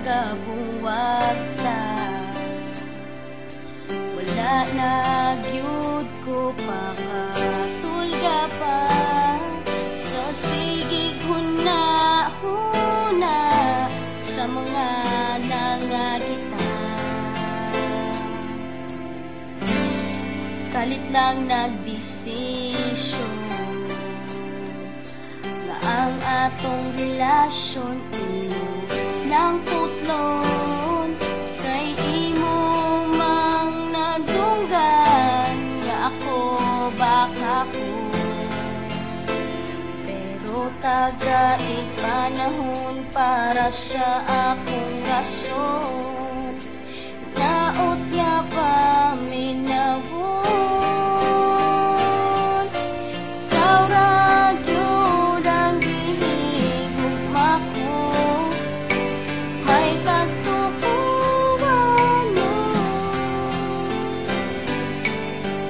kabuwag ta. Wala na gyud ko pakatulga pa sa sigig huna-huna sa mga nangagita. Kalit lang nagdesisyon nga ang atong relasyon imo ng putlon, kay imo mang nadunggan nga ako baka ko. Pero tagaig panahon para sa akong rason, naot nga pa minawon. Ikaw ra gyud ang gihigugma ko, may pagtukuhan mo.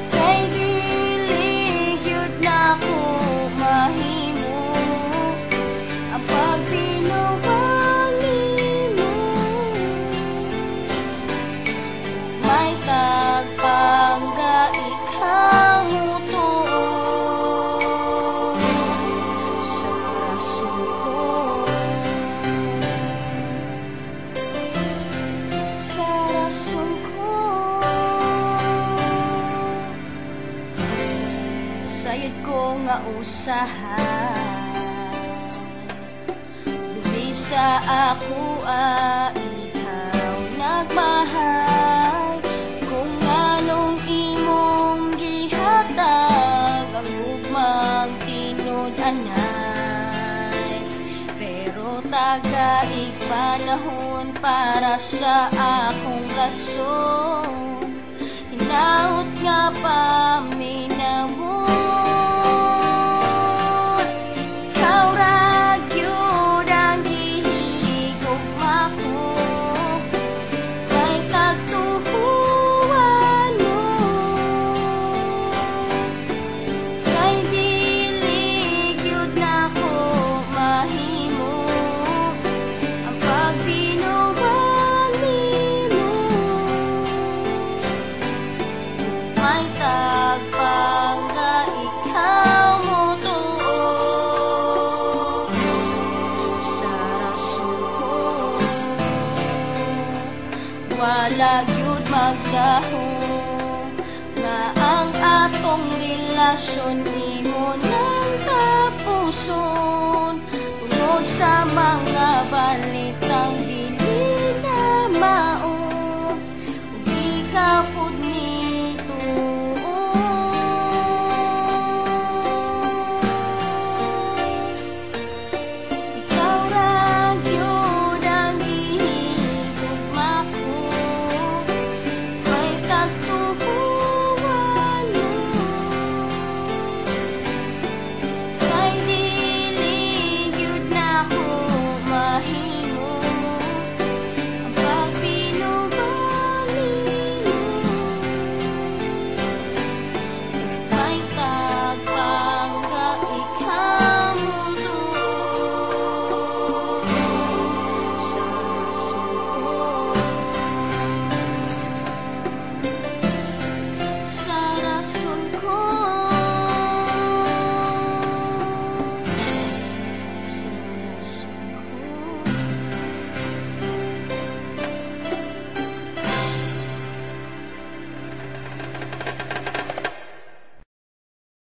Kay dili gyud na ko mahimo ang pagbinuwang nimo. May tagpangga ikaw mutuo sa rason ko, sa rason ko. Sayod ko nga usahan dili sa ako ikaw nagmahal. Kung anong imong gihatag ang ugmang tinud-anay, pero tagaig panahon para sa akong rason, hinaut nga pa minawon. Ikaw ra gyud ang gihigugma ko, may tagtukuhan mo. Kay dili gyud na ko mahimo ang pagbinuwang nimo. May tagpangga ikaw mutuo sa rason ko. Wala gyud magdahom nga ang atong relasyon imo nang kapuson, tungod sa mga balitang